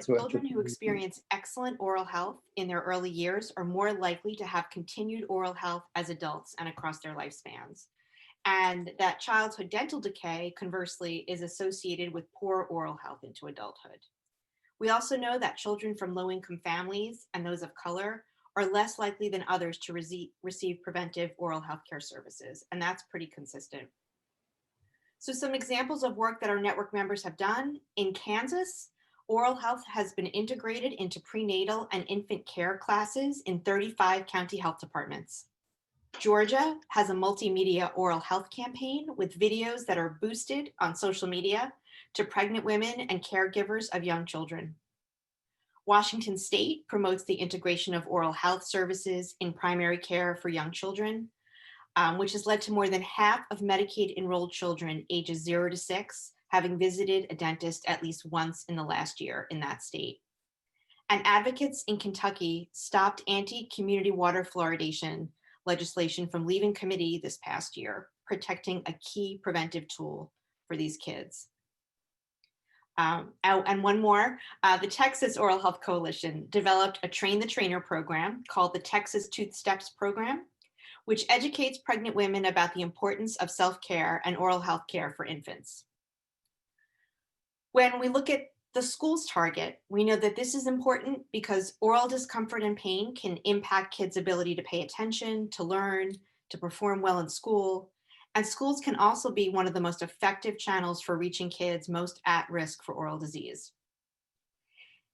that children who experience excellent oral health in their early years are more likely to have continued oral health as adults and across their lifespans. And that childhood dental decay, conversely, is associated with poor oral health into adulthood. We also know that children from low-income families and those of color are less likely than others to receive preventive oral health care services, and that's pretty consistent. So some examples of work that our network members have done. In Kansas, oral health has been integrated into prenatal and infant care classes in 35 county health departments. Georgia has a multimedia oral health campaign with videos that are boosted on social media to pregnant women and caregivers of young children. Washington State promotes the integration of oral health services in primary care for young children, which has led to more than half of Medicaid enrolled children ages 0 to 6 having visited a dentist at least once in the last year in that state. And advocates in Kentucky stopped anti-community water fluoridation legislation from leaving committee this past year, protecting a key preventive tool for these kids. And one more, the Texas Oral Health Coalition developed a Train the Trainer program called the Texas Tooth Steps Program, which educates pregnant women about the importance of self-care and oral health care for infants. When we look at the school's target, we know that this is important because oral discomfort and pain can impact kids' ability to pay attention, to learn, to perform well in school. And schools can also be one of the most effective channels for reaching kids most at risk for oral disease.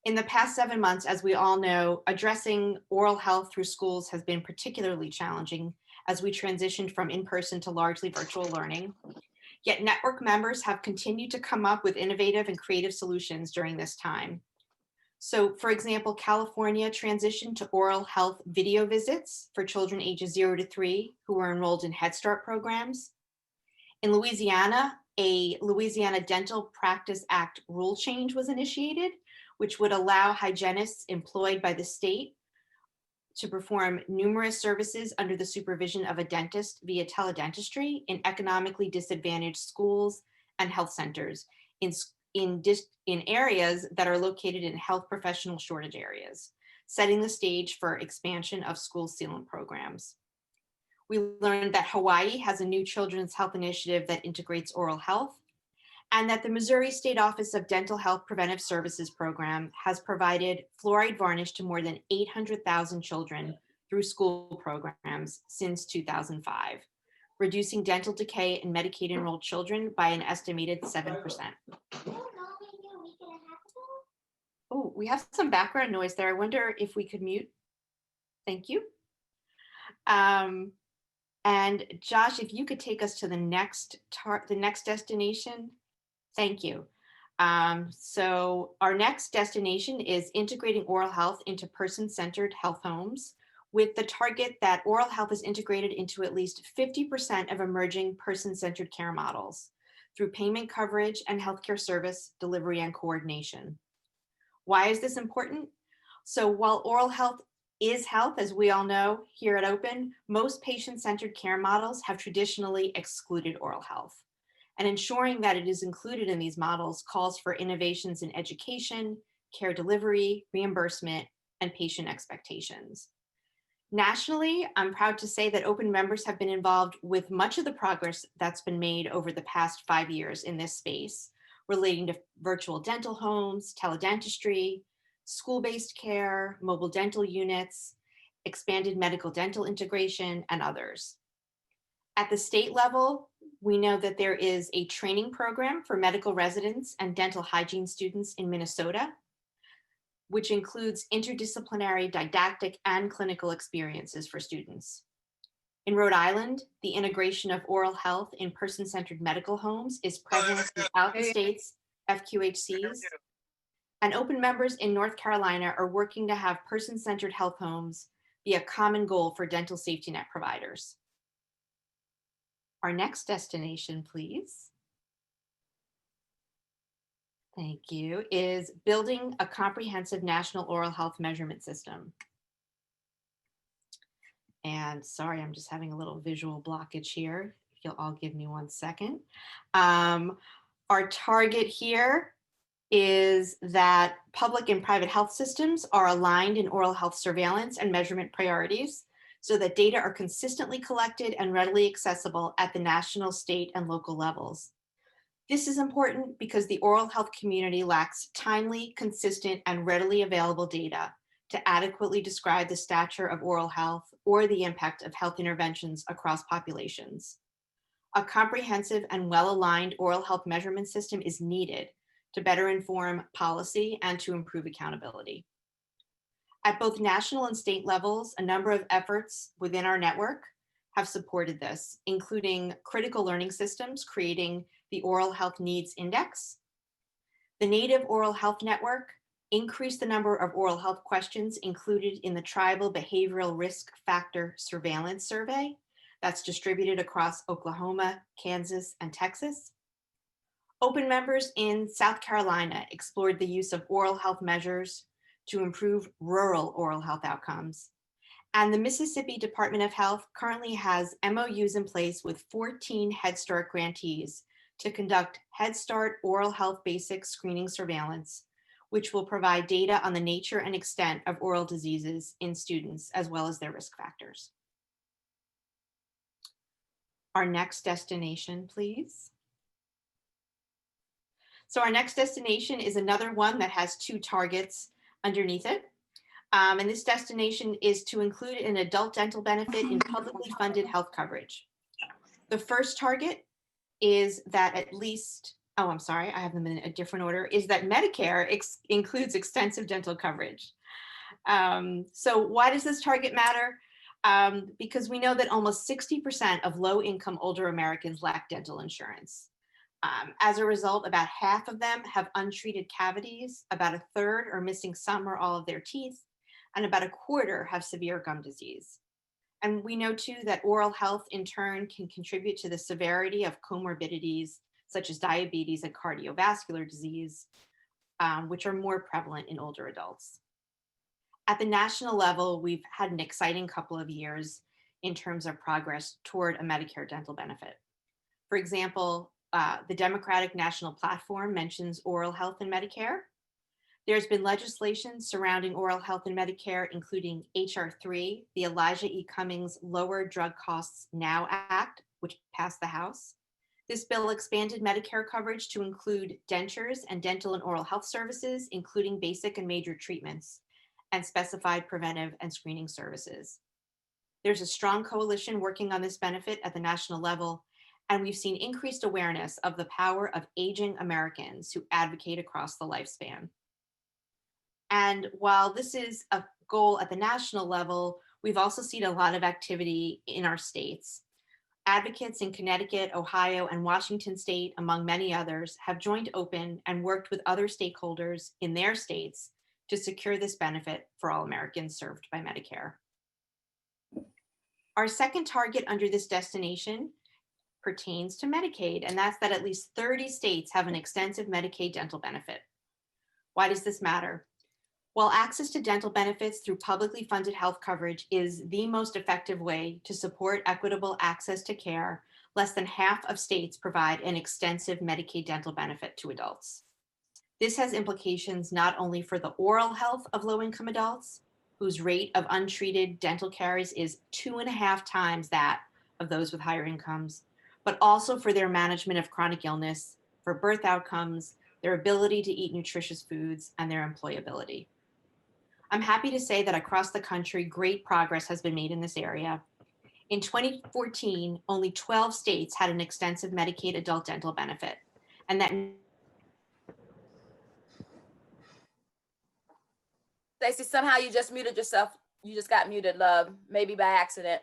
In the past 7 months, as we all know, addressing oral health through schools has been particularly challenging as we transitioned from in-person to largely virtual learning. Yet network members have continued to come up with innovative and creative solutions during this time. So for example, California transitioned to oral health video visits for children ages 0 to 3 who were enrolled in Head Start programs. In Louisiana, a Louisiana Dental Practice Act rule change was initiated, which would allow hygienists employed by the state to perform numerous services under the supervision of a dentist via teledentistry in economically disadvantaged schools and health centers in areas that are located in health professional shortage areas, setting the stage for expansion of school sealant programs. We learned that Hawaii has a new children's health initiative that integrates oral health, and that the Missouri State Office of Dental Health Preventive Services program has provided fluoride varnish to more than 800,000 children through school programs since 2005, reducing dental decay in Medicaid enrolled children by an estimated 7%. Oh, we have some background noise there. I wonder if we could mute. Thank you. And Josh, if you could take us to the next destination. Thank you. So our next destination is integrating oral health into person-centered health homes with the target that oral health is integrated into at least 50% of emerging person-centered care models through payment coverage and healthcare service delivery and coordination. Why is this important? So while oral health is health, as we all know here at Open, most patient-centered care models have traditionally excluded oral health. And ensuring that it is included in these models calls for innovations in education, care delivery, reimbursement, and patient expectations. Nationally, I'm proud to say that Open members have been involved with much of the progress that's been made over the past 5 years in this space, relating to virtual dental homes, teledentistry, school-based care, mobile dental units, expanded medical dental integration, and others. At the state level, we know that there is a training program for medical residents and dental hygiene students in Minnesota, which includes interdisciplinary didactic and clinical experiences for students. In Rhode Island, the integration of oral health in person-centered medical homes is present throughout the state's FQHCs. And Open members in North Carolina are working to have person-centered health homes be a common goal for dental safety net providers. Our next destination, please. Thank you, is building a comprehensive national oral health measurement system. And sorry, I'm just having a little visual blockage here. If you'll all give me 1 second. Our target here is that public and private health systems are aligned in oral health surveillance and measurement priorities so that data are consistently collected and readily accessible at the national, state, and local levels. This is important because the oral health community lacks timely, consistent, and readily available data to adequately describe the stature of oral health or the impact of health interventions across populations. A comprehensive and well-aligned oral health measurement system is needed to better inform policy and to improve accountability. At both national and state levels, a number of efforts within our network have supported this, including critical learning systems creating the Oral Health Needs Index. The Native Oral Health Network increased the number of oral health questions included in the Tribal Behavioral Risk Factor Surveillance Survey that's distributed across Oklahoma, Kansas, and Texas. Open members in South Carolina explored the use of oral health measures to improve rural oral health outcomes. And the Mississippi Department of Health currently has MOUs in place with 14 Head Start grantees to conduct Head Start oral health basic screening surveillance, which will provide data on the nature and extent of oral diseases in students, as well as their risk factors. Our next destination, please. So our next destination is another one that has two targets underneath it. And this destination is to include an adult dental benefit in publicly funded health coverage. The first target is that at least, oh, I'm sorry, I have them in a different order, is that Medicare includes extensive dental coverage. So why does this target matter? Because we know that almost 60% of low-income older Americans lack dental insurance. As a result, about half of them have untreated cavities, about a third are missing some or all of their teeth, and about a quarter have severe gum disease. And we know too that oral health in turn can contribute to the severity of comorbidities such as diabetes and cardiovascular disease, which are more prevalent in older adults. At the national level, we've had an exciting couple of years in terms of progress toward a Medicare dental benefit. For example, the Democratic National Platform mentions oral health in Medicare. There's been legislation surrounding oral health in Medicare, including H.R. 3, the Elijah E. Cummings Lower Drug Costs Now Act, which passed the House. This bill expanded Medicare coverage to include dentures and dental and oral health services, including basic and major treatments, and specified preventive and screening services. There's a strong coalition working on this benefit at the national level, and we've seen increased awareness of the power of aging Americans who advocate across the lifespan. And while this is a goal at the national level, we've also seen a lot of activity in our states. Advocates in Connecticut, Ohio, and Washington State, among many others, have joined open and worked with other stakeholders in their states to secure this benefit for all Americans served by Medicare. Our second target under this destination pertains to Medicaid, and that's that at least 30 states have an extensive Medicaid dental benefit. Why does this matter? While access to dental benefits through publicly funded health coverage is the most effective way to support equitable access to care, less than half of states provide an extensive Medicaid dental benefit to adults. This has implications not only for the oral health of low-income adults, whose rate of untreated dental caries is 2.5 times that of those with higher incomes, but also for their management of chronic illness, for birth outcomes, their ability to eat nutritious foods, and their employability. I'm happy to say that across the country, great progress has been made in this area. In 2014, only 12 states had an extensive Medicaid adult dental benefit, and that Stacey, somehow you just muted yourself. You just got muted, love, maybe by accident.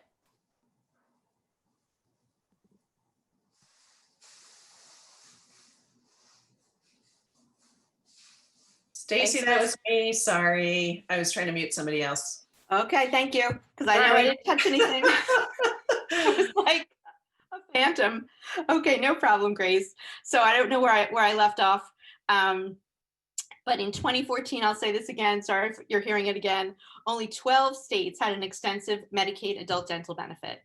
Stacey, that was me. Sorry. I was trying to mute somebody else. Okay, thank you. Because I know I didn't touch anything. I was like a phantom. Okay, no problem, Grace. So I don't know where I left off. But in 2014, I'll say this again, sorry if you're hearing it again, only 12 states had an extensive Medicaid adult dental benefit.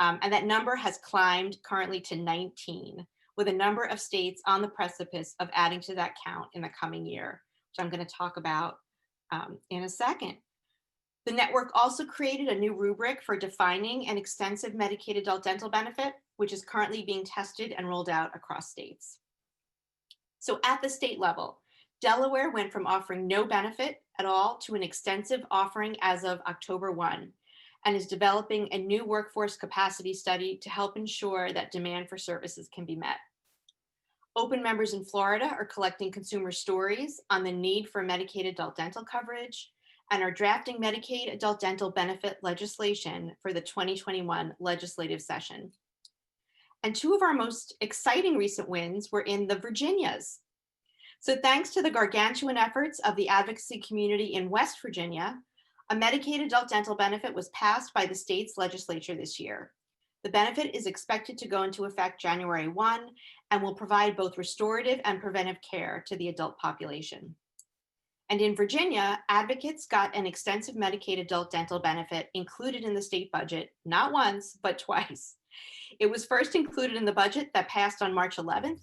And that number has climbed currently to 19, with a number of states on the precipice of adding to that count in the coming year, which I'm going to talk about in a second. The network also created a new rubric for defining an extensive Medicaid adult dental benefit, which is currently being tested and rolled out across states. So at the state level, Delaware went from offering no benefit at all to an extensive offering as of October 1, and is developing a new workforce capacity study to help ensure that demand for services can be met. Open members in Florida are collecting consumer stories on the need for Medicaid adult dental coverage and are drafting Medicaid adult dental benefit legislation for the 2021 legislative session. And two of our most exciting recent wins were in the Virginias. So thanks to the gargantuan efforts of the advocacy community in West Virginia, a Medicaid adult dental benefit was passed by the state's legislature this year. The benefit is expected to go into effect January 1 and will provide both restorative and preventive care to the adult population. And in Virginia, advocates got an extensive Medicaid adult dental benefit included in the state budget, not once, but twice. It was first included in the budget that passed on March 11th,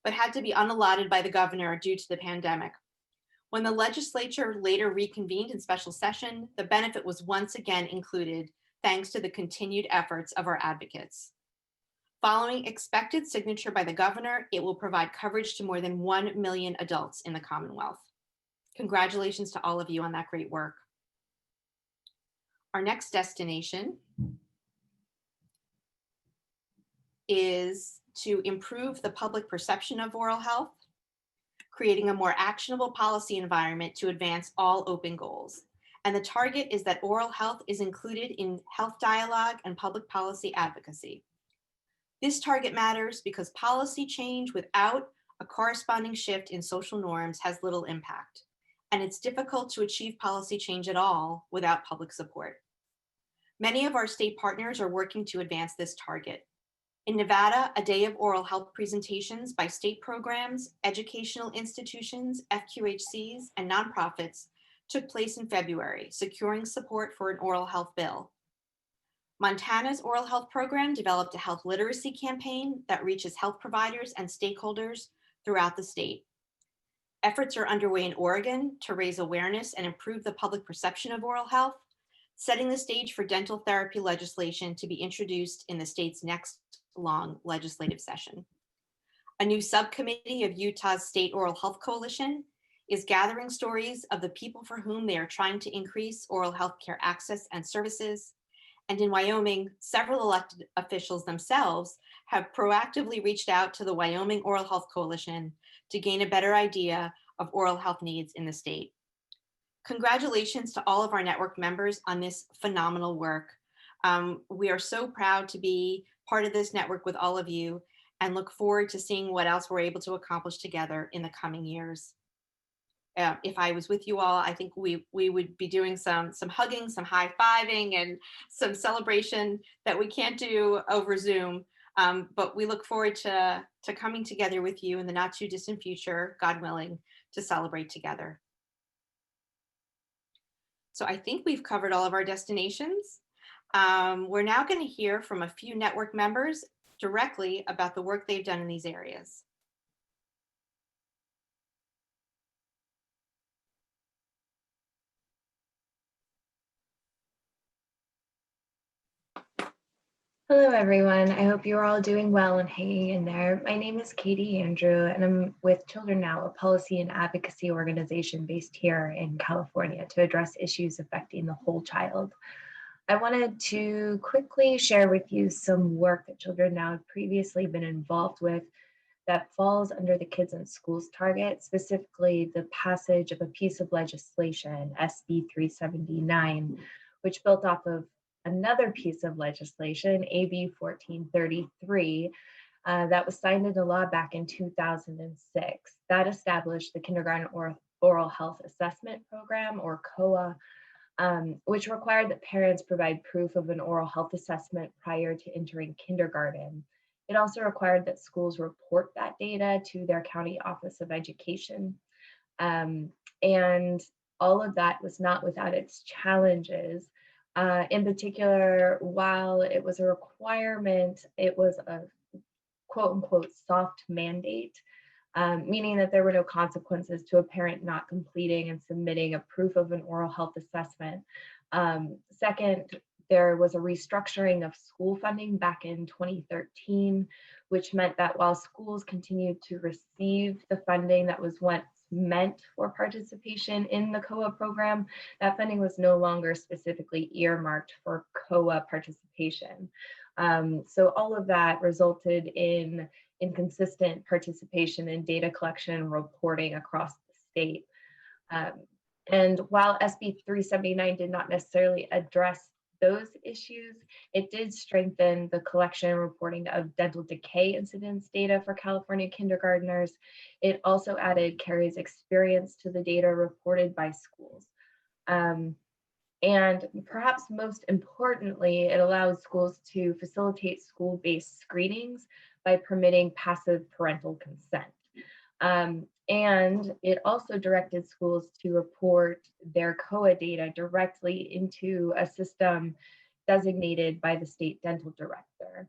but had to be unallotted by the governor due to the pandemic. When the legislature later reconvened in special session, the benefit was once again included, thanks to the continued efforts of our advocates. Following expected signature by the governor, it will provide coverage to more than 1 million adults in the Commonwealth. Congratulations to all of you on that great work. Our next destination is to improve the public perception of oral health, creating a more actionable policy environment to advance all open goals. And the target is that oral health is included in health dialogue and public policy advocacy. This target matters because policy change without a corresponding shift in social norms has little impact, and it's difficult to achieve policy change at all without public support. Many of our state partners are working to advance this target. In Nevada, a day of oral health presentations by state programs, educational institutions, FQHCs, and nonprofits took place in February, securing support for an oral health bill. Montana's oral health program developed a health literacy campaign that reaches health providers and stakeholders throughout the state. Efforts are underway in Oregon to raise awareness and improve the public perception of oral health, setting the stage for dental therapy legislation to be introduced in the state's next long legislative session. A new subcommittee of Utah's State Oral Health Coalition is gathering stories of the people for whom they are trying to increase oral health care access and services. And in Wyoming, several elected officials themselves have proactively reached out to the Wyoming Oral Health Coalition to gain a better idea of oral health needs in the state. Congratulations to all of our network members on this phenomenal work. We are so proud to be part of this network with all of you and look forward to seeing what else we're able to accomplish together in the coming years. If I was with you all, I think we would be doing some hugging, some high-fiving, and some celebration that we can't do over Zoom. But we look forward to coming together with you in the not too distant future, God willing, to celebrate together. So I think we've covered all of our destinations. We're now going to hear from a few network members directly about the work they've done in these areas. Hello, everyone. I hope you're all doing well and hanging in there. My name is Katie Andrew, and I'm with Children Now, a policy and advocacy organization based here in California to address issues affecting the whole child. I wanted to quickly share with you some work that Children Now have previously been involved with that falls under the Kids in Schools target, specifically the passage of a piece of legislation, SB 379, which built off of another piece of legislation, AB 1433, that was signed into law back in 2006. That established the Kindergarten Oral Health Assessment Program, or COA, which required that parents provide proof of an oral health assessment prior to entering kindergarten. It also required that schools report that data to their county office of education. And all of that was not without its challenges. In particular, while it was a requirement, it was a quote unquote soft mandate, meaning that there were no consequences to a parent not completing and submitting a proof of an oral health assessment. Second, there was a restructuring of school funding back in 2013, which meant that while schools continued to receive the funding that was once meant for participation in the COA program, that funding was no longer specifically earmarked for COA participation. So all of that resulted in inconsistent participation in data collection and reporting across the state. And while SB 379 did not necessarily address those issues, it did strengthen the collection and reporting of dental decay incidence data for California kindergartners. It also added Carrie's experience to the data reported by schools. And perhaps most importantly, it allows schools to facilitate school-based screenings by permitting passive parental consent. And it also directed schools to report their COA data directly into a system designated by the state dental director.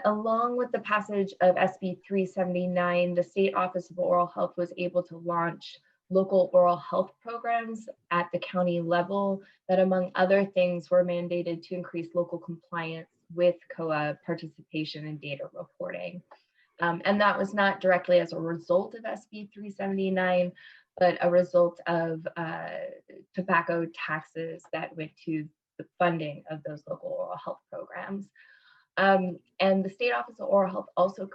Along with the passage of SB 379, the State Office of Oral Health was able to launch local oral health programs at the county level that, among other things, were mandated to increase local compliance with COA participation and data reporting. And that was not directly as a result of SB 379, but a result of tobacco taxes that went to the funding of those local oral health programs. And the State Office of Oral Health also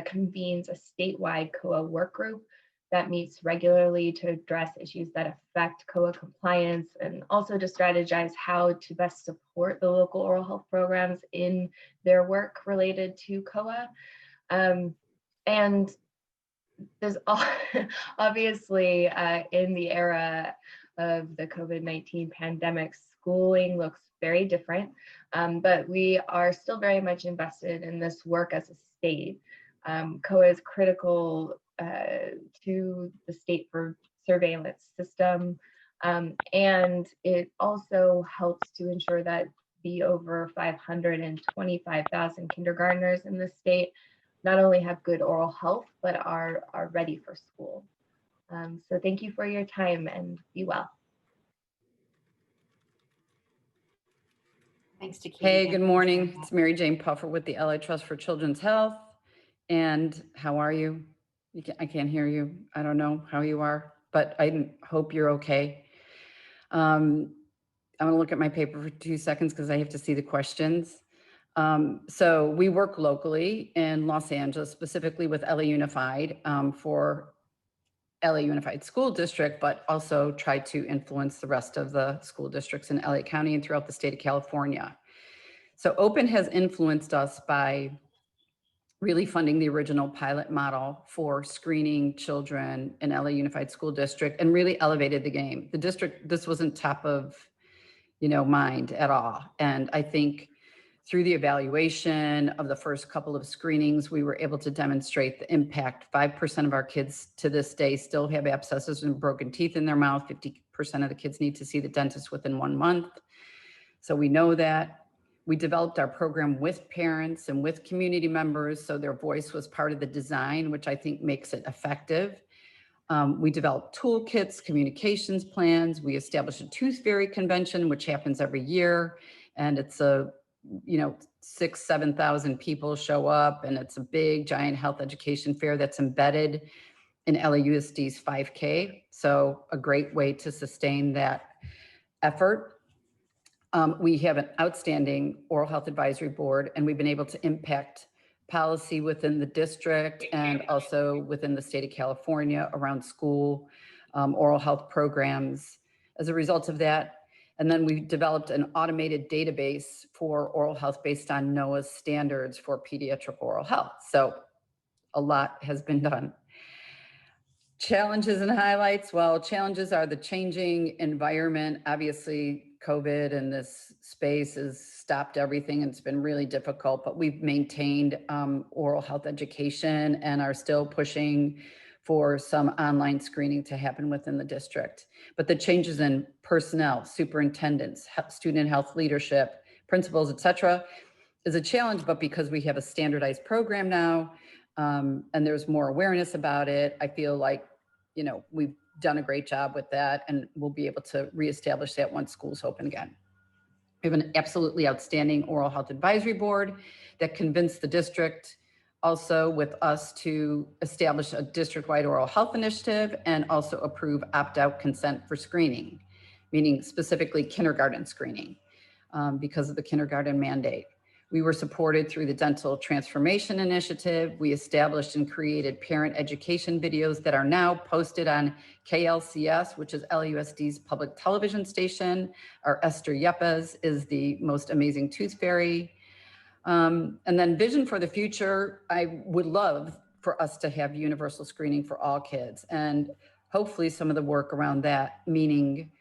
convenes a statewide COA work group that meets regularly to address issues that affect COA compliance and also to strategize how to best support the local oral health programs in their work related to COA. And there's obviously in the era of the COVID-19 pandemic, schooling looks very different, but we are still very much invested in this work as a state. COA is critical to the state for surveillance system, and it also helps to ensure that the over 525,000 kindergartners in the state not only have good oral health, but are ready for school. So thank you for your time and be well. Thanks to Katie. Hey, good morning. It's Mary Jane Puffer with the LA Trust for Children's Health. And how are you? I can't hear you. I don't know how you are, but I hope you're okay. I'm going to look at my paper for 2 seconds because I have to see the questions. So we work locally in Los Angeles, specifically with LA Unified for LA Unified School District, but also try to influence the rest of the school districts in LA County and throughout the state of California. So Open has influenced us by really funding the original pilot model for screening children in LA Unified School District and really elevated the game. The district, this wasn't top of, mind at all. And I think through the evaluation of the first couple of screenings, we were able to demonstrate the impact. 5% of our kids to this day still have abscesses and broken teeth in their mouth. 50% of the kids need to see the dentist within 1 month. So we know that. We developed our program with parents and with community members, so their voice was part of the design, which I think makes it effective. We developed toolkits, communications plans. We established a Tooth Fairy convention, which happens every year. And it's 6,000-7,000 people show up, and it's a big giant health education fair that's embedded in LAUSD's 5K. So a great way to sustain that effort. We have an outstanding oral health advisory board, and we've been able to impact policy within the district and also within the state of California around school oral health programs as a result of that. And then we developed an automated database for oral health based on NOAA's standards for pediatric oral health. So a lot has been done. Challenges and highlights. Well, challenges are the changing environment. Obviously, COVID and this space has stopped everything, and it's been really difficult, but we've maintained oral health education and are still pushing for some online screening to happen within the district. But the changes in personnel, superintendents, student health leadership, principals, et cetera, is a challenge, but because we have a standardized program now, and there's more awareness about it, I feel like, you know, we've done a great job with that, and we'll be able to reestablish that once schools open again. We have an absolutely outstanding oral health advisory board that convinced the district also with us to establish a district-wide oral health initiative and also approve opt-out consent for screening, meaning specifically kindergarten screening, because of the kindergarten mandate. We were supported through the Dental Transformation Initiative. We established and created parent education videos that are now posted on KLCS, which is LUSD's public television station. Our Esther Yepes is the most amazing tooth fairy. And then vision for the future, I would love for us to have universal screening for all kids, and hopefully some of the work around that, meaning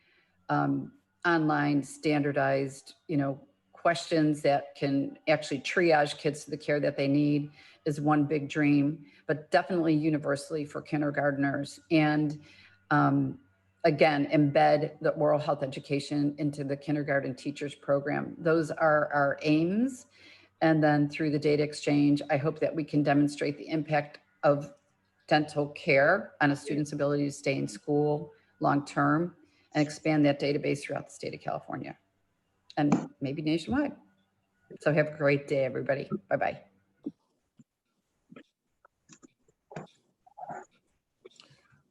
online standardized, you know, questions that can actually triage kids to the care that they need is one big dream, but definitely universally for kindergartners. And again, embed the oral health education into the kindergarten teachers program. Those are our aims. And then through the data exchange, I hope that we can demonstrate the impact of dental care on a student's ability to stay in school long-term and expand that database throughout the state of California and maybe nationwide. So have a great day, everybody. Bye-bye.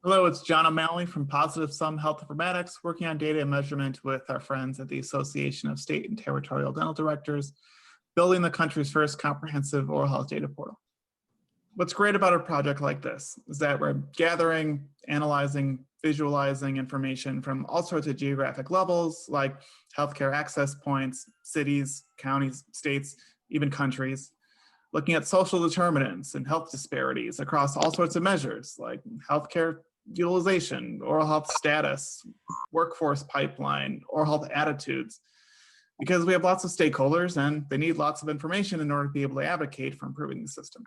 Hello, it's John O'Malley from Positive Sum Health Informatics, working on data and measurement with our friends at the Association of State and Territorial Dental Directors, building the country's first comprehensive oral health data portal. What's great about a project like this is that we're gathering, analyzing, visualizing information from all sorts of geographic levels, like healthcare access points, cities, counties, states, even countries, looking at social determinants and health disparities across all sorts of measures, like healthcare utilization, oral health status, workforce pipeline, oral health attitudes, because we have lots of stakeholders and they need lots of information in order to be able to advocate for improving the system.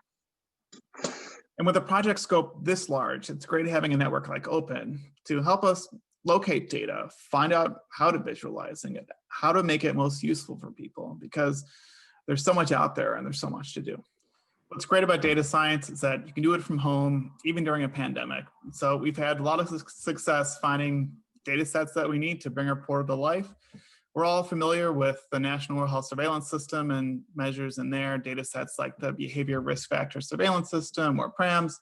And with a project scope this large, it's great having a network like Open to help us locate data, find out how to visualize it, how to make it most useful for people, because there's so much out there and there's so much to do. What's great about data science is that you can do it from home, even during a pandemic. So we've had a lot of success finding data sets that we need to bring our portal to life. We're all familiar with the National Oral Health Surveillance System and measures in there, data sets like the Behavior Risk Factor Surveillance System or PRAMS.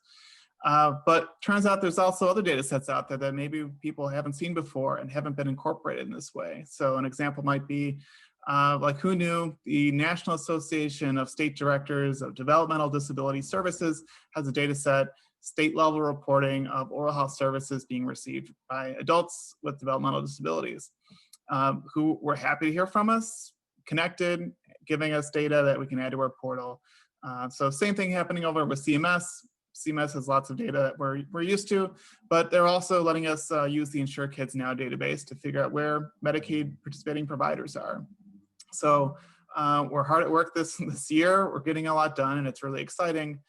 But turns out there's also other data sets out there that maybe people haven't seen before and haven't been incorporated in this way. So an example might be, like who knew the National Association of State Directors of Developmental Disability Services has a data set, state level reporting of oral health services being received by adults with developmental disabilities. Who were happy to hear from us, connected, giving us data that we can add to our portal. So same thing happening over with CMS. CMS has lots of data that we're used to, but they're also letting us use the Insure Kids Now database to figure out where Medicaid participating providers are. So we're hard at work this year. We're getting a lot done and it's really exciting.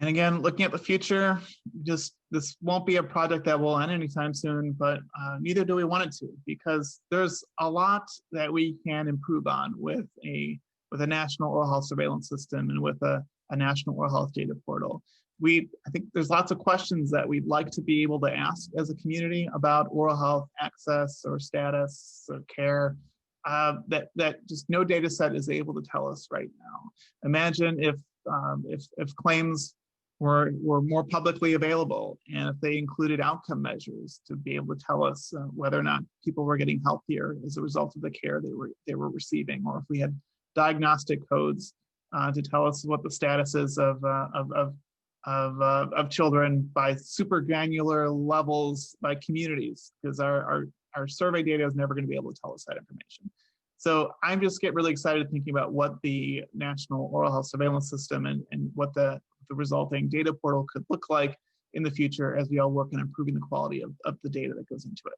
And again, looking at the future, just this won't be a project that will end anytime soon, but neither do we want it to, because there's a lot that we can improve on with a national oral health surveillance system and with a national oral health data portal. I think there's lots of questions that we'd like to be able to ask as a community about oral health access or status or care that just no data set is able to tell us right now. Imagine if claims were more publicly available, and if they included outcome measures to be able to tell us whether or not people were getting healthier as a result of the care they were receiving, or if we had diagnostic codes to tell us what the status is of children by super granular levels by communities, because our survey data is never going to be able to tell us that information. So I'm just get really excited thinking about what the National Oral Health Surveillance System and what the resulting data portal could look like in the future as we all work on improving the quality of the data that goes into it.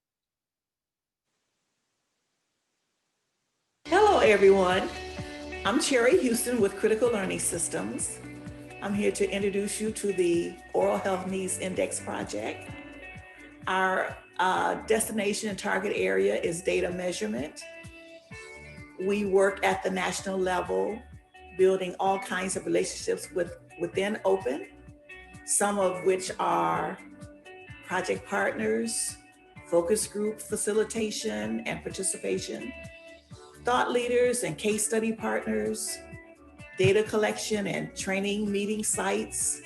Hello, everyone. I'm Cherry Houston with Critical Learning Systems. I'm here to introduce you to the Oral Health Needs Index Project. Our destination and target area is data measurement. We work at the national level, building all kinds of relationships within Open, some of which are project partners, focus group facilitation and participation, thought leaders and case study partners, data collection and training meeting sites,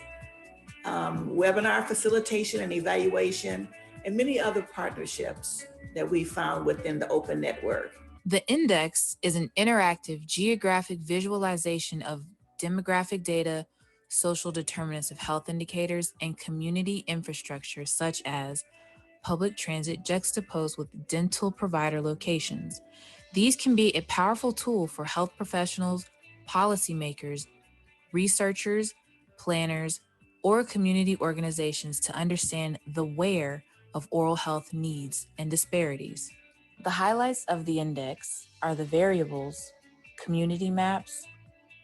webinar facilitation and evaluation, and many other partnerships that we found within the Open Network. The index is an interactive geographic visualization of demographic data, social determinants of health indicators, and community infrastructure such as public transit juxtaposed with dental provider locations. These can be a powerful tool for health professionals, policymakers, researchers, planners, or community organizations to understand the where of oral health needs and disparities. The highlights of the index are the variables, community maps,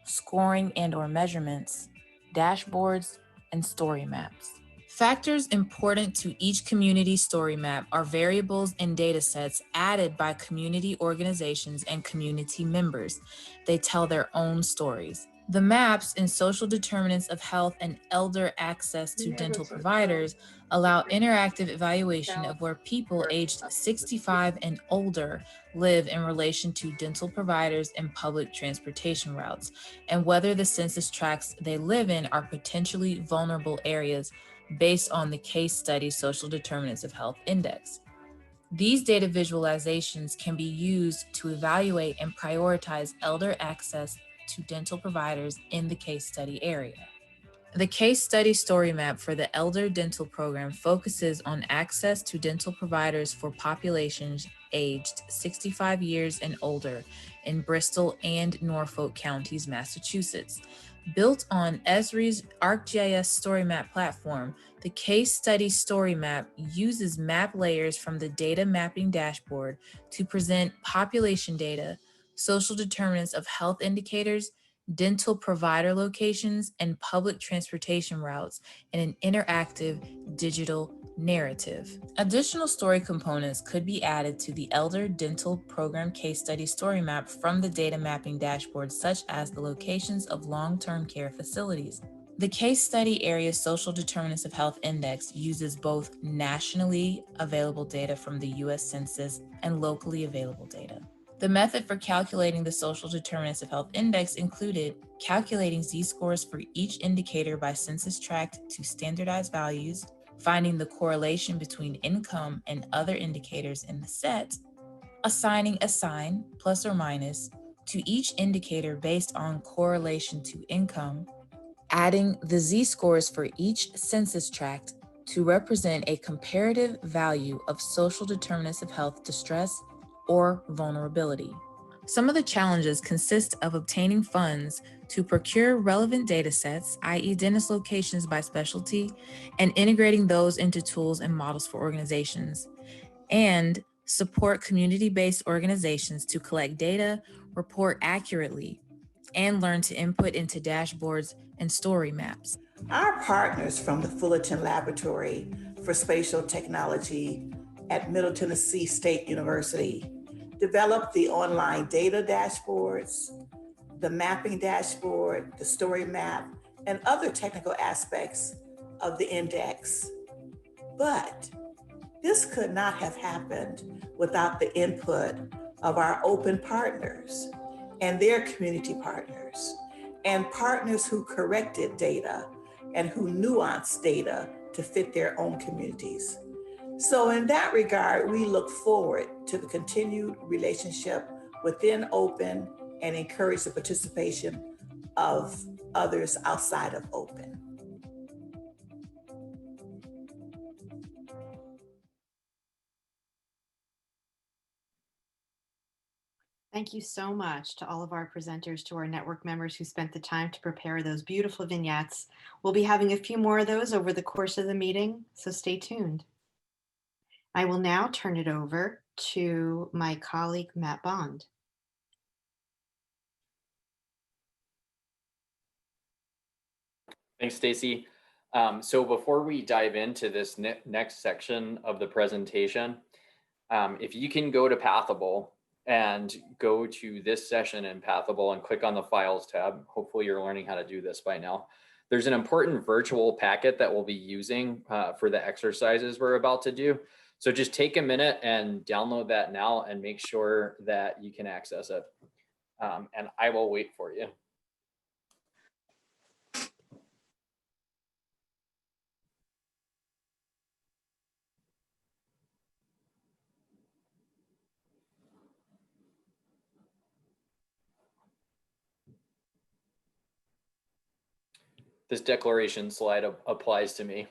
scoring and/or measurements, dashboards, and story maps. Factors important to each community story map are variables and data sets added by community organizations and community members. They tell their own stories. The maps in social determinants of health and elder access to dental providers allow interactive evaluation of where people aged 65 and older live in relation to dental providers and public transportation routes, and whether the census tracts they live in are potentially vulnerable areas based on the case study Social Determinants of Health Index. These data visualizations can be used to evaluate and prioritize elder access to dental providers in the case study area. The case study story map for the Elder Dental Program focuses on access to dental providers for populations aged 65 years and older in Bristol and Norfolk counties, Massachusetts. Built on Esri's ArcGIS story map platform, the case study story map uses map layers from the data mapping dashboard to present population data, social determinants of health indicators, dental provider locations, and public transportation routes in an interactive digital narrative. Additional story components could be added to the Elder Dental Program case study story map from the data mapping dashboard, such as the locations of long-term care facilities. The case study area Social Determinants of Health Index uses both nationally available data from the U.S. Census and locally available data. The method for calculating the Social Determinants of Health Index included calculating z-scores for each indicator by census tract to standardized values, finding the correlation between income and other indicators in the set, assigning a sign, plus or minus, to each indicator based on correlation to income, adding the z-scores for each census tract to represent a comparative value of social determinants of health distress or vulnerability. Some of the challenges consist of obtaining funds to procure relevant data sets, i.e. dentist locations by specialty, and integrating those into tools and models for organizations, and support community-based organizations to collect data, report accurately, and learn to input into dashboards and story maps. Our partners from the Fullerton Laboratory for Spatial Technology at Middle Tennessee State University developed the online data dashboards, the mapping dashboard, the story map, and other technical aspects of the index. But this could not have happened without the input of our open partners and their community partners, and partners who corrected data and who nuanced data to fit their own communities. So in that regard, we look forward to the continued relationship within Open and encourage the participation of others outside of Open. Thank you so much to all of our presenters, to our network members who spent the time to prepare those beautiful vignettes. We'll be having a few more of those over the course of the meeting, so stay tuned. I will now turn it over to my colleague, Matt Bond. Thanks, Stacy. So before we dive into this next section of the presentation, if you can go to Pathable and go to this session in Pathable and click on the Files tab. Hopefully you're learning how to do this by now. There's an important virtual packet that we'll be using for the exercises we're about to do. So just take a minute and download that now and make sure that you can access it. And I will wait for you. This declaration slide applies to me.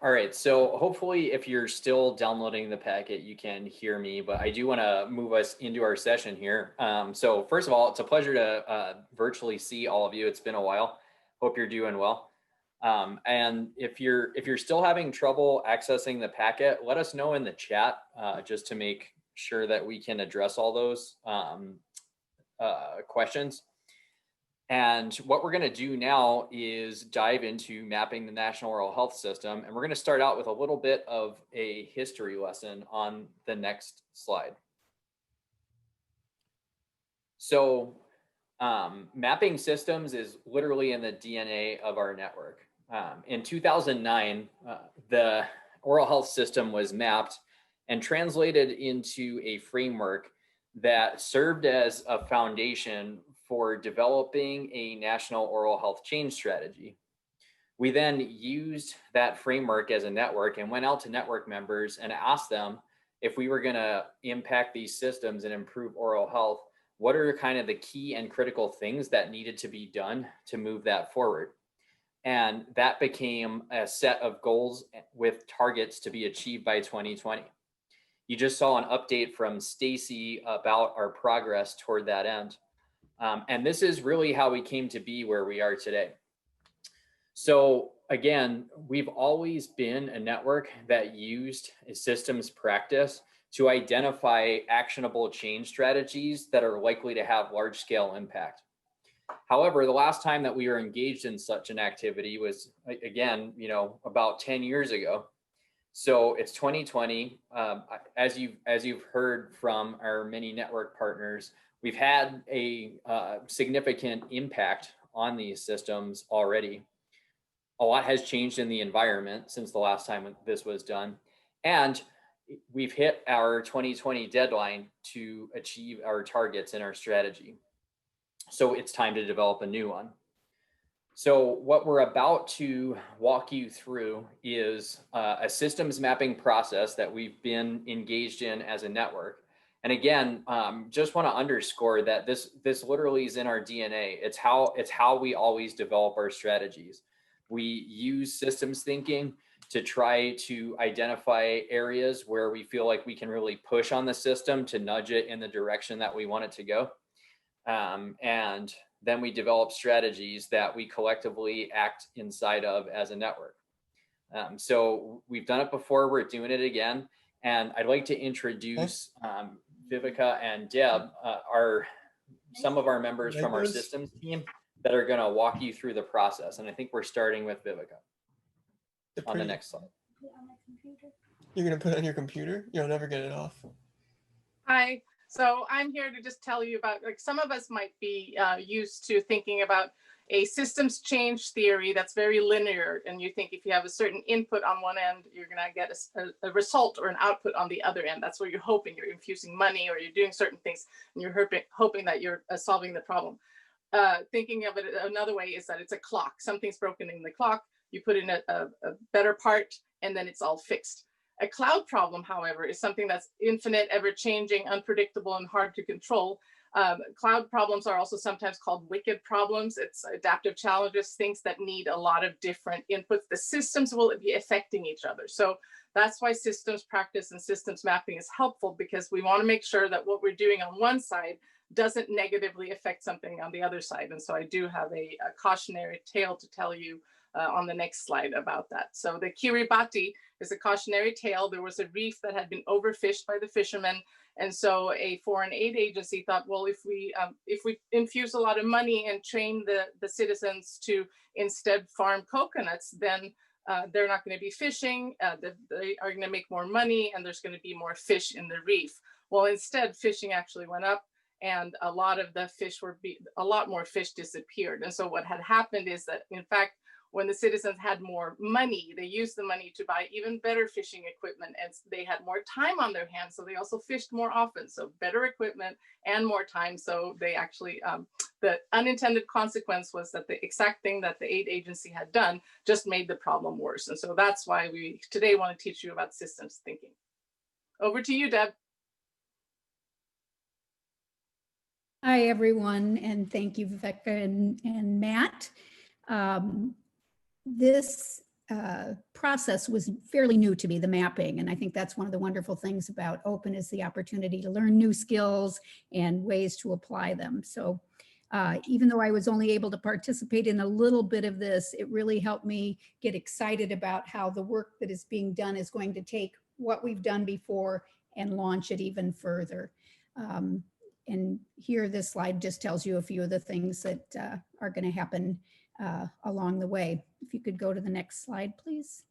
All right, so hopefully if you're still downloading the packet, you can hear me, but I do want to move us into our session here. So first of all, it's a pleasure to virtually see all of you. It's been a while. Hope you're doing well. And if you're still having trouble accessing the packet, let us know in the chat just to make sure that we can address all those questions. And what we're going to do now is dive into mapping the National Oral Health System. And we're going to start out with a little bit of a history lesson on the next slide. So mapping systems is literally in the DNA of our network. In 2009, the oral health system was mapped and translated into a framework that served as a foundation for developing a national oral health change strategy. We then used that framework as a network and went out to network members and asked them if we were going to impact these systems and improve oral health, what are kind of the key and critical things that needed to be done to move that forward? And that became a set of goals with targets to be achieved by 2020. You just saw an update from Stacy about our progress toward that end. And this is really how we came to be where we are today. So again, we've always been a network that used a systems practice to identify actionable change strategies that are likely to have large scale impact. However, the last time that we were engaged in such an activity was, again, about 10 years ago. So it's 2020. As you've heard from our many network partners, we've had a significant impact on these systems already. A lot has changed in the environment since the last time this was done. And we've hit our 2020 deadline to achieve our targets in our strategy. So it's time to develop a new one. So what we're about to walk you through is a systems mapping process that we've been engaged in as a network. And again, just want to underscore that this literally is in our DNA. It's how we always develop our strategies. We use systems thinking to try to identify areas where we feel like we can really push on the system to nudge it in the direction that we want it to go. And then we develop strategies that we collectively act inside of as a network. So we've done it before, we're doing it again. And I'd like to introduce Vivica and Deb, some of our members from our systems team that are gonna walk you through the process. And I think we're starting with Vivica on the next slide. You're gonna put it on your computer? You'll never get it off. Hi. So I'm here to just tell you about, some of us might be used to thinking about a systems change theory that's very linear. And you think if you have a certain input on one end, you're going to get a result or an output on the other end. That's where you're hoping. You're infusing money or you're doing certain things and you're hoping that you're solving the problem. Thinking of it another way is that it's a clock. Something's broken in the clock. You put in a better part and then it's all fixed. A cloud problem, however, is something that's infinite, ever-changing, unpredictable, and hard to control. Cloud problems are also sometimes called wicked problems. It's adaptive challenges, things that need a lot of different inputs. The systems will be affecting each other. So that's why systems practice and systems mapping is helpful, because we want to make sure that what we're doing on one side doesn't negatively affect something on the other side. And so I do have a cautionary tale to tell you on the next slide about that. So the Kiribati is a cautionary tale. There was a reef that had been overfished by the fishermen. And so a foreign aid agency thought, well, if we infuse a lot of money and train the citizens to instead farm coconuts, then they're not going to be fishing, they are going to make more money, and there's going to be more fish in the reef. Well, instead, fishing actually went up, and a lot more fish disappeared. And so what had happened is that, in fact, when the citizens had more money, they used the money to buy even better fishing equipment, and they had more time on their hands. So they also fished more often. So better equipment and more time. So they actually, the unintended consequence was that the exact thing that the aid agency had done just made the problem worse. And so that's why we today want to teach you about systems thinking. Over to you, Deb. Hi, everyone, and thank you, Viveka and Matt. This process was fairly new to me, the mapping, and I think that's one of the wonderful things about open is the opportunity to learn new skills and ways to apply them. So even though I was only able to participate in a little bit of this, it really helped me get excited about how the work that is being done is going to take what we've done before and launch it even further. And here, this slide just tells you a few of the things that are going to happen along the way. If you could go to the next slide, please.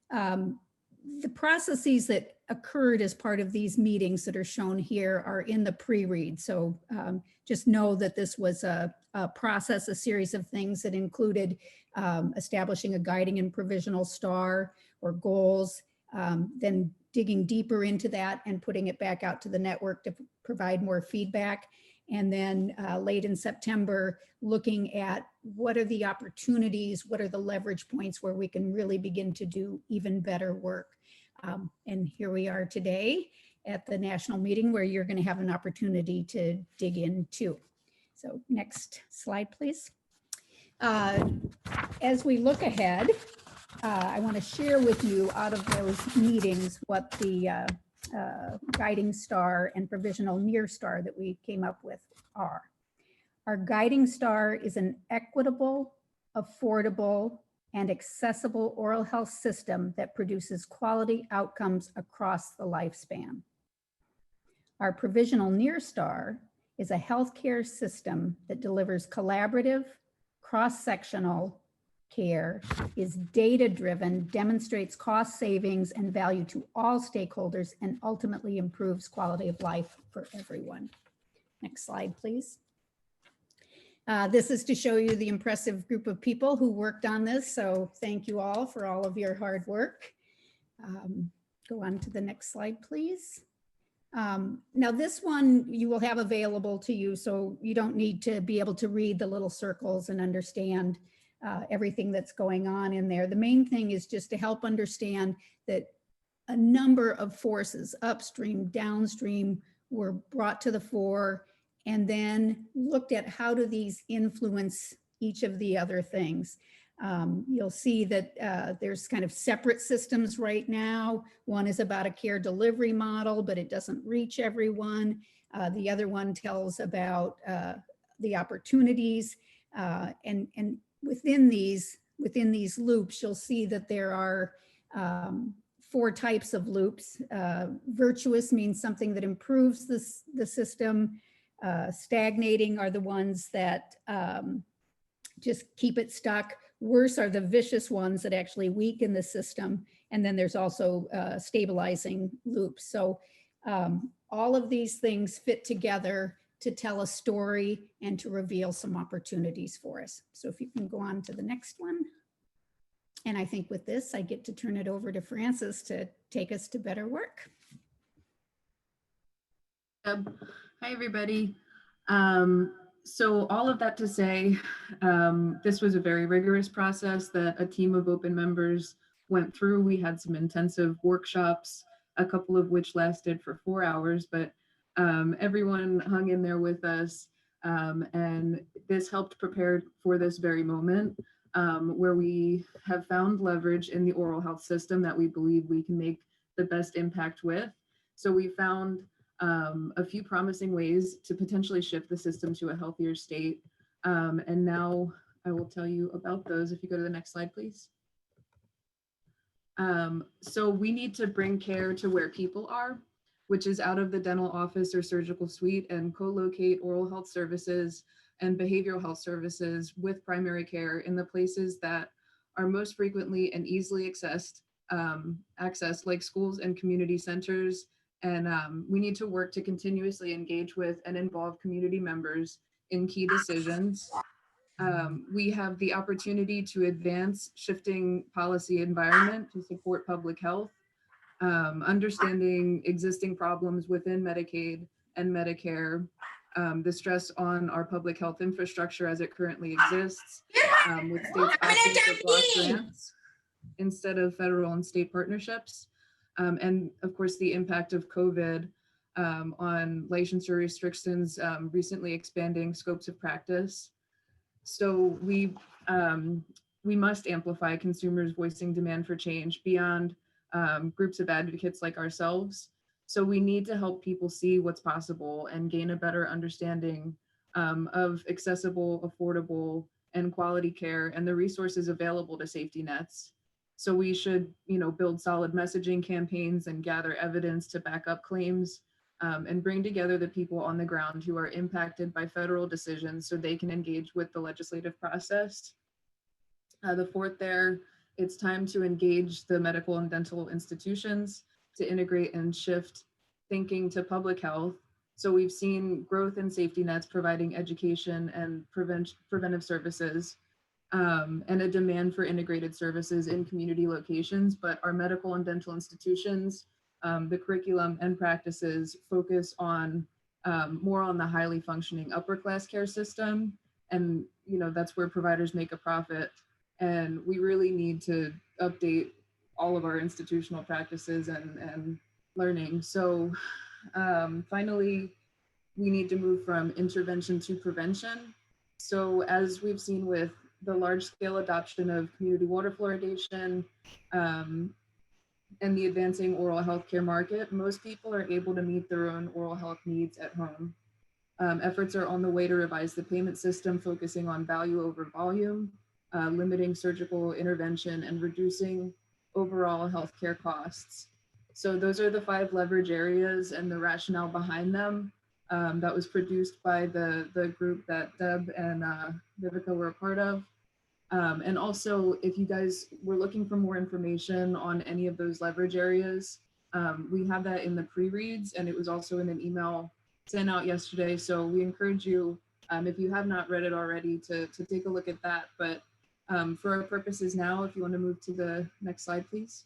The processes that occurred as part of these meetings that are shown here are in the pre-read. So just know that this was a process, a series of things that included establishing a guiding and provisional star or goals, then digging deeper into that and putting it back out to the network to provide more feedback. And then late in September, looking at what are the opportunities, what are the leverage points where we can really begin to do even better work. And here we are today at the national meeting where you're going to have an opportunity to dig in too. So next slide, please. As we look ahead, I want to share with you out of those meetings what the guiding star and provisional near star that we came up with are. Our guiding star is an equitable, affordable, and accessible oral health system that produces quality outcomes across the lifespan. Our provisional near star is a healthcare system that delivers collaborative, cross-sectional care, is data-driven, demonstrates cost savings and value to all stakeholders, and ultimately improves quality of life for everyone. Next slide, please. This is to show you the impressive group of people who worked on this. So thank you all for all of your hard work. Go on to the next slide, please. Now this one you will have available to you, so you don't need to be able to read the little circles and understand everything that's going on in there. The main thing is just to help understand that a number of forces, upstream, downstream, were brought to the fore, and then looked at how do these influence each of the other things. You'll see that there's kind of separate systems right now. One is about a care delivery model, but it doesn't reach everyone. The other one tells about the opportunities, and within these loops, you'll see that there are 4 types of loops. Virtuous means something that improves the system. Stagnating are the ones that just keep it stuck. Worse are the vicious ones that actually weaken the system. And then there's also stabilizing loops. So all of these things fit together to tell a story and to reveal some opportunities for us. So if you can go on to the next one. And I think with this, I get to turn it over to Frances to take us to better work. Hi, everybody. So all of that to say, this was a very rigorous process that a team of open members went through. We had some intensive workshops, a couple of which lasted for 4 hours, but Everyone hung in there with us, and this helped prepare for this very moment, where we have found leverage in the oral health system that we believe we can make the best impact with. So we found a few promising ways to potentially shift the system to a healthier state. And now I will tell you about those. If you go to the next slide, please. So we need to bring care to where people are, which is out of the dental office or surgical suite, and co-locate oral health services and behavioral health services with primary care in the places that are most frequently and easily accessed, like schools and community centers. And we need to work to continuously engage with and involve community members in key decisions. We have the opportunity to advance shifting policy environment to support public health, understanding existing problems within Medicaid and Medicare, the stress on our public health infrastructure as it currently exists, with states opting for block grants instead of federal and state partnerships, and of course the impact of COVID on licensure restrictions, recently expanding scopes of practice. So we must amplify consumers voicing demand for change beyond groups of advocates like ourselves. So we need to help people see what's possible and gain a better understanding of accessible, affordable, and quality care and the resources available to safety nets. So we should, build solid messaging campaigns and gather evidence to back up claims, and bring together the people on the ground who are impacted by federal decisions so they can engage with the legislative process. The fourth there, it's time to engage the medical and dental institutions to integrate and shift thinking to public health. So we've seen growth in safety nets providing education and preventive services, and a demand for integrated services in community locations, but our medical and dental institutions, the curriculum and practices focus on more on the highly functioning upper class care system. And, that's where providers make a profit. And we really need to update all of our institutional practices and learning. So finally, we need to move from intervention to prevention. So as we've seen with the large scale adoption of community water fluoridation, and the advancing oral health care market, most people are able to meet their own oral health needs at home. Efforts are on the way to revise the payment system, focusing on value over volume, limiting surgical intervention, and reducing overall healthcare costs. So those are the 5 leverage areas and the rationale behind them. That was produced by the group that Deb and Vivica were a part of. And also, if you guys were looking for more information on any of those leverage areas, we have that in the pre-reads, and it was also in an email sent out yesterday. So we encourage you, if you have not read it already, to take a look at that. But for our purposes now, if you want to move to the next slide, please.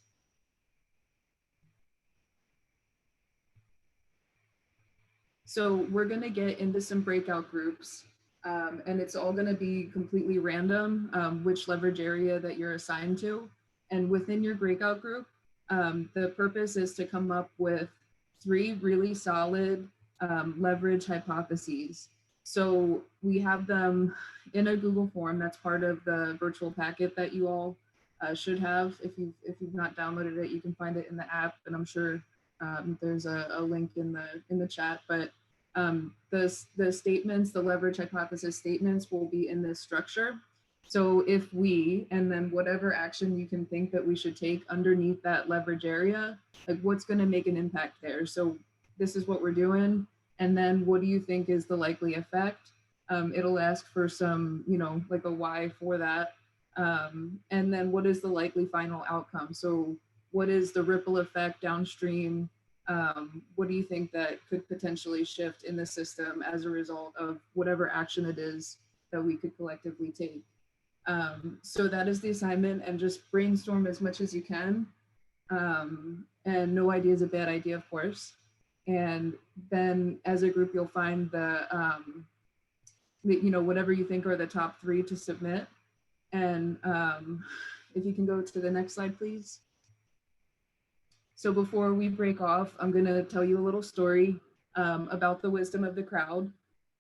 So we're going to get into some breakout groups. And it's all going to be completely random, which leverage area that you're assigned to. And within your breakout group, the purpose is to come up with 3 really solid leverage hypotheses. So we have them in a Google form that's part of the virtual packet that you all should have. If you've not downloaded it, you can find it in the app, and I'm sure there's a link in the chat. But the statements, the leverage hypothesis statements, will be in this structure. So if we, and then whatever action you can think that we should take underneath that leverage area, like what's going to make an impact there. So this is what we're doing. And then what do you think is the likely effect? It'll ask for some, like a why for that. And then what is the likely final outcome? So what is the ripple effect downstream? What do you think that could potentially shift in the system as a result of whatever action it is that we could collectively take? So that is the assignment, and just brainstorm as much as you can. And no idea is a bad idea, of course. And then as a group, you'll find the whatever you think are the top 3 to submit. And if you can go to the next slide, please. So before we break off, I'm going to tell you a little story. about the wisdom of the crowd.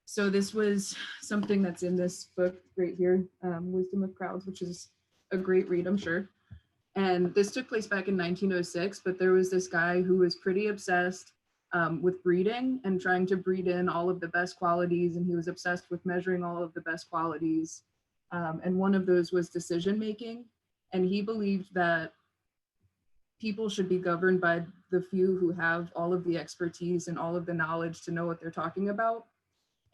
So this was something that's in this book right here, Wisdom of Crowds, which is a great read, I'm sure. And this took place back in 1906, but there was this guy who was pretty obsessed with breeding and trying to breed in all of the best qualities. And he was obsessed with measuring all of the best qualities. And one of those was decision-making. And he believed that people should be governed by the few who have all of the expertise and all of the knowledge to know what they're talking about.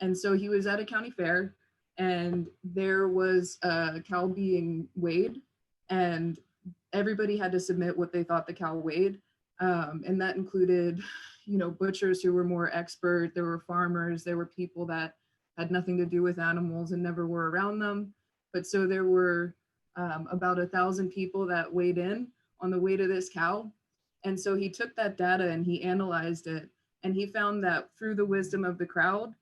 And so he was at a county fair and there was a cow being weighed and everybody had to submit what they thought the cow weighed. And that included, you know, butchers who were more expert, there were farmers, there were people that had nothing to do with animals and never were around them. But so there were about 1,000 people that weighed in on the weight of this cow. And so he took that data and he analyzed it. And he found that through the wisdom of the crowd,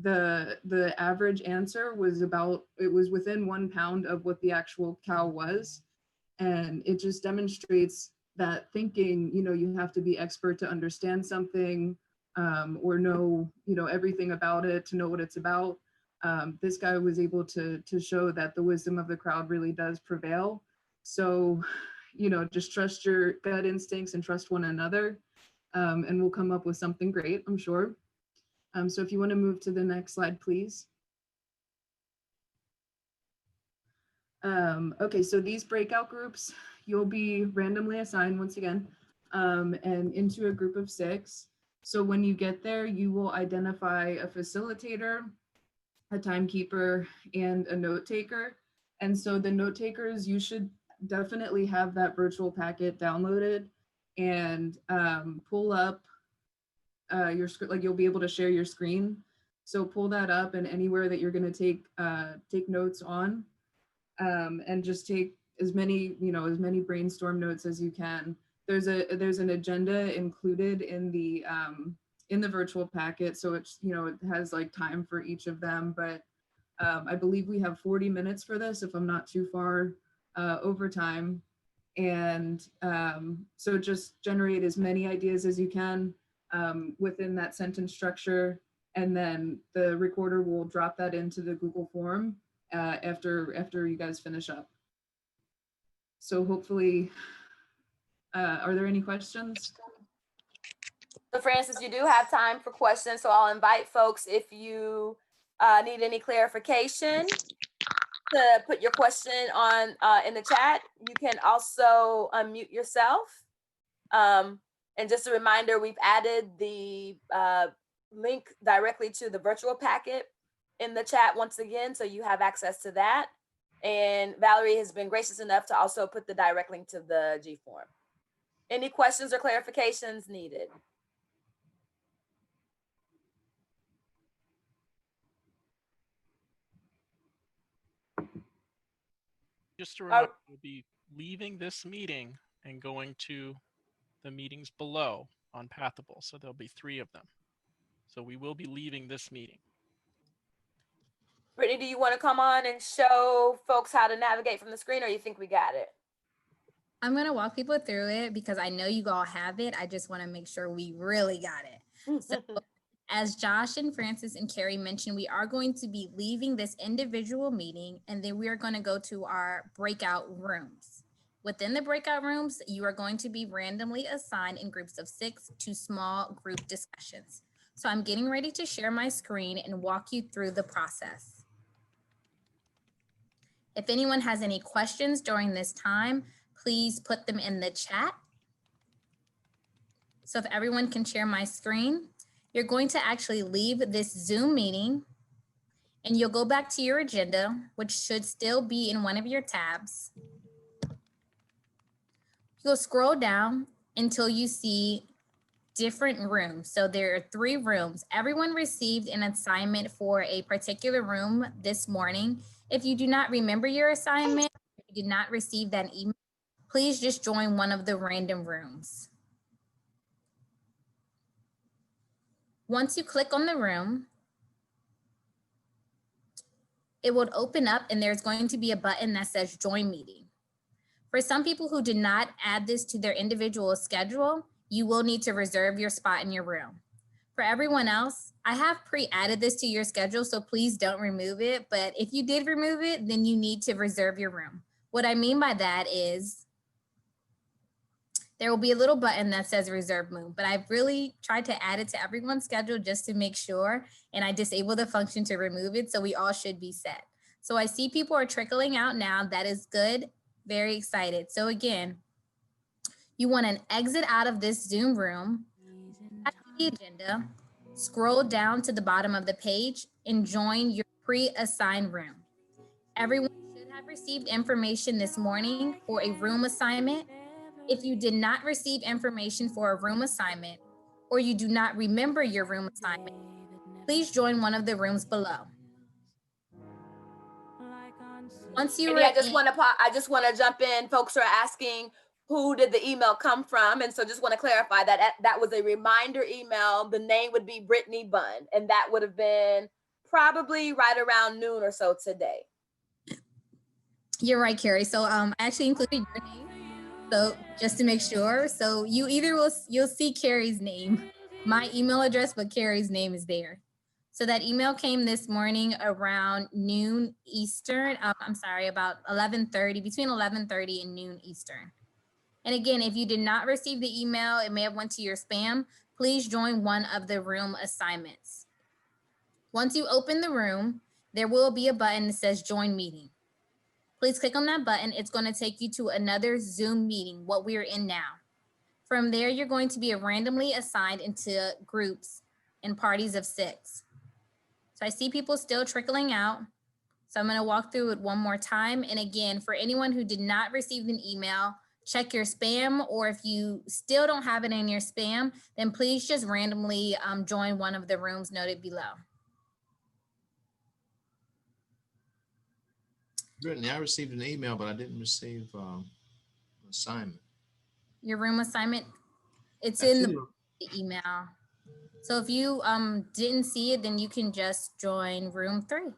the average answer was it was within 1 pound of what the actual cow was. And it just demonstrates that thinking, you know, you have to be expert to understand something or know, you know, everything about it to know what it's about. This guy was able to show that the wisdom of the crowd really does prevail. So, you know, just trust your gut instincts and trust one another, and we'll come up with something great, I'm sure. So if you want to move to the next slide, please. Okay, so these breakout groups, you'll be randomly assigned once again, and into a group of 6. So when you get there, you will identify a facilitator, a timekeeper, and a note taker. And so the note takers, you should definitely have that virtual packet downloaded and pull up your screen, like you'll be able to share your screen. So pull that up and anywhere that you're going to take notes on, and just take as many brainstorm notes as you can. There's an agenda included in the virtual packet, so it's, you know, it has like time for each of them, but I believe we have 40 minutes for this if I'm not too far over time. And so just generate as many ideas as you can within that sentence structure, and then the recorder will drop that into the Google form after you guys finish up. So hopefully, are there any questions? So Francis, you do have time for questions, so I'll invite folks, if you need any clarification, to put your question on in the chat. You can also unmute yourself. And just a reminder, we've added the link directly to the virtual packet in the chat once again, so you have access to that. And Valerie has been gracious enough to also put the direct link to the G form. Any questions or clarifications needed? Just a reminder, we'll be leaving this meeting and going to the meetings below on Pathable. So there'll be 3 of them. So we will be leaving this meeting. Brittany, do you want to come on and show folks how to navigate from the screen, or you think we got it? I'm going to walk people through it because I know you all have it. I just want to make sure we really got it. So as Josh and Francis and Carrie mentioned, we are going to be leaving this individual meeting, and then we are going to go to our breakout rooms. Within the breakout rooms, you are going to be randomly assigned in groups of 6 to small group discussions. So I'm getting ready to share my screen and walk you through the process. If anyone has any questions during this time, please put them in the chat. So if everyone can share my screen, you're going to actually leave this Zoom meeting and you'll go back to your agenda, which should still be in one of your tabs. You'll scroll down until you see different rooms. So there are 3 rooms. Everyone received an assignment for a particular room this morning. If you do not remember your assignment, if you did not receive that email, please just join one of the random rooms. Once you click on the room, it will open up and there's going to be a button that says join meeting. For some people who did not add this to their individual schedule, you will need to reserve your spot in your room. For everyone else, I have pre-added this to your schedule, so please don't remove it. But if you did remove it, then you need to reserve your room. What I mean by that is there will be a little button that says reserve room, but I've really tried to add it to everyone's schedule just to make sure, and I disabled the function to remove it, so we all should be set. So I see people are trickling out now. That is good. Very excited. So again, you want to exit out of this Zoom room, attach the agenda, scroll down to the bottom of the page, and join your pre-assigned room. Everyone should have received information this morning for a room assignment. If you did not receive information for a room assignment, or you do not remember your room assignment, please join one of the rooms below. Once you Brittany, are I just want to jump in. Folks are asking, who did the email come from? And so just want to clarify that that was a reminder email. The name would be Brittany Bunn, and that would have been probably right around noon or so today. You're right, Carrie. So I actually included your name. So just to make sure. So you'll see Carrie's name, my email address, but Carrie's name is there. So that email came this morning around noon Eastern. I'm sorry, about 11:30, between 11:30 and noon Eastern. And again, if you did not receive the email, it may have went to your spam. Please join one of the room assignments. Once you open the room, there will be a button that says join meeting. Please click on that button. It's going to take you to another Zoom meeting, what we're in now. From there, you're going to be randomly assigned into groups in parties of 6. So I see people still trickling out. So I'm going to walk through it one more time. And again, for anyone who did not receive an email, check your spam, or if you still don't have it in your spam, then please just randomly join one of the rooms noted below. Brittany, I received an email, but I didn't receive an assignment. Your room assignment, it's in the email. So if you didn't see it, then you can just join room 3.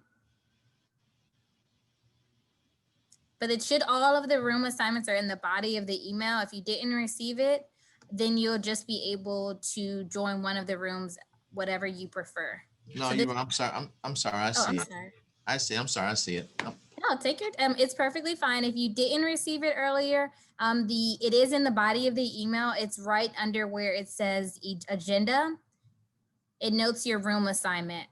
But it should, all of the room assignments are in the body of the email. If you didn't receive it, then you'll just be able to join one of the rooms, whatever you prefer. No, So you're right. I'm sorry. I'm sorry. I see it. Sorry. I see. I'm sorry. I see it. Oh. No, take your it's perfectly fine. If you didn't receive it earlier, it is in the body of the email. It's right under where it says agenda. It notes your room assignment.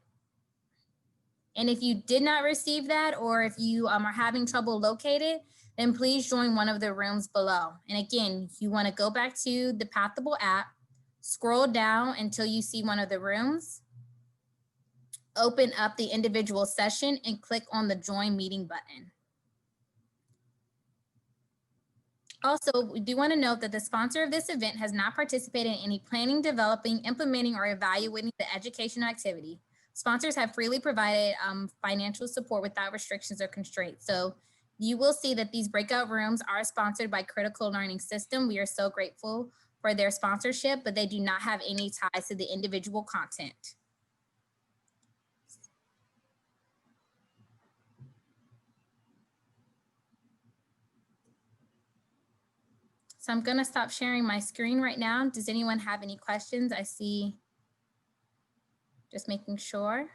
And if you did not receive that, or if you are having trouble locating, then please join one of the rooms below. And again, you want to go back to the Pathable app, scroll down until you see one of the rooms, open up the individual session, and click on the join meeting button. Also, we do want to note that the sponsor of this event has not participated in any planning, developing, implementing, or evaluating the educational activity. Sponsors have freely provided financial support without restrictions or constraints. So you will see that these breakout rooms are sponsored by Critical Learning System. We are so grateful for their sponsorship, but they do not have any ties to the individual content. So I'm going to stop sharing my screen right now. Does anyone have any questions? I see, just making sure.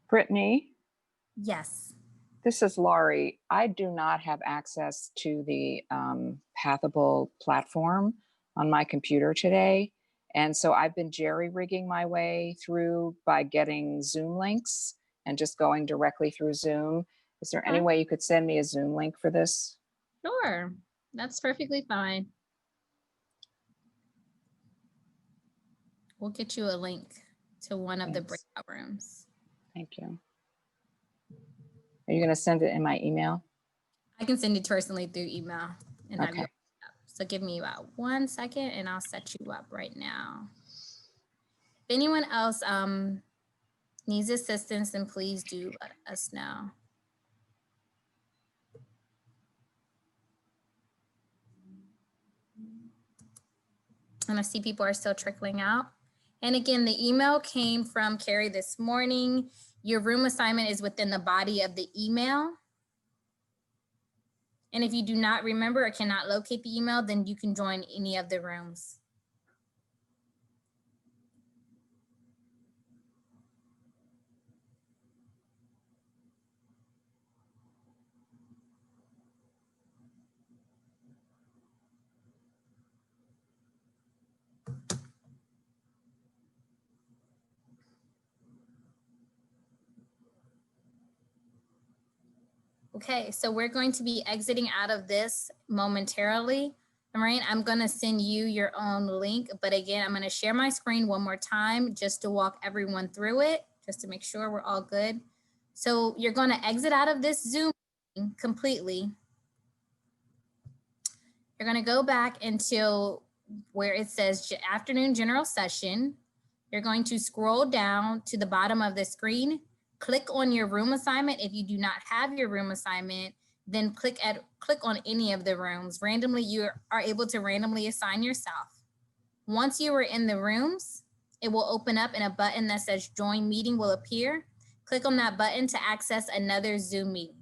Brittany? Yes. This is Laurie. I do not have access to the Pathable platform on my computer today. And so I've been jerry-rigging my way through by getting Zoom links and just going directly through Zoom. Is there any way you could send me a Zoom link for this? Sure, that's perfectly fine. We'll get you a link to one of the breakout rooms. Thank you. Are you going to send it in my email? I can send it personally through email. And Okay. So give me about 1 second and I'll set you up right now. If anyone else needs assistance, then please do let us know. And I see people are still trickling out. And again, the email came from Carrie this morning. Your room assignment is within the body of the email. And if you do not remember or cannot locate the email, then you can join any of the rooms. Okay, so we're going to be exiting out of this momentarily. Lorraine, I'm going to send you your own link, but again, I'm going to share my screen one more time just to walk everyone through it, just to make sure we're all good. So you're going to exit out of this Zoom meeting completely. You're going to go back until where it says afternoon general session. You're going to scroll down to the bottom of the screen, click on your room assignment. If you do not have your room assignment, then click on any of the rooms. Randomly, you are able to randomly assign yourself. Once you are in the rooms, it will open up and a button that says join meeting will appear. Click on that button to access another Zoom meeting.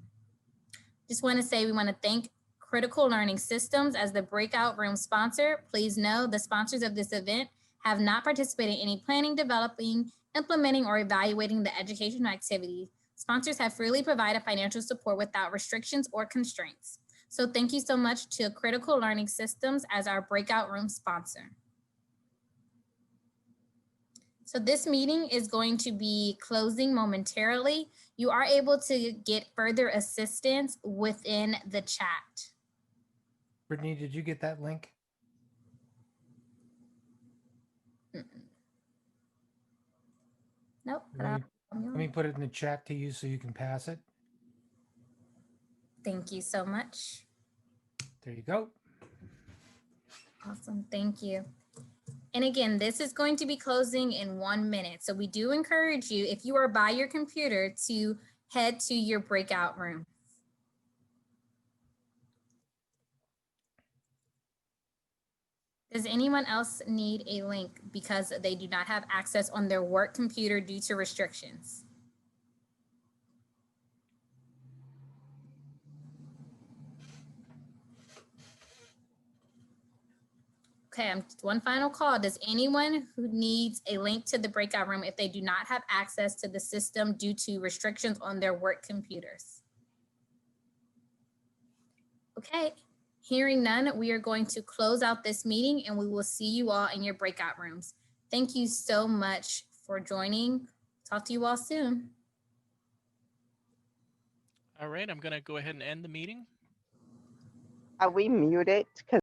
Just want to say we want to thank Critical Learning Systems as the Breakout Room sponsor. Please know the sponsors of this event have not participated in any planning, developing, implementing, or evaluating the educational activity. Sponsors have freely provided financial support without restrictions or constraints. So thank you so much to Critical Learning Systems as our Breakout Room sponsor. So this meeting is going to be closing momentarily. You are able to get further assistance within the chat. Brittany, did you get that link? Nope. Let me put it in the chat to you so you can pass it. Thank you so much. There you go. Awesome. Thank you. And again, this is going to be closing in 1 minute. So we do encourage you, if you are by your computer, to head to your breakout room. Does anyone else need a link because they do not have access on their work computer due to restrictions? Okay, one final call. Does anyone who needs a link to the breakout room if they do not have access to the system due to restrictions on their work computers? Okay, hearing none, we are going to close out this meeting and we will see you all in your breakout rooms. Thank you so much for joining. Talk to you all soon. All right, I'm going to go ahead and end the meeting. Are we muted? 'Cause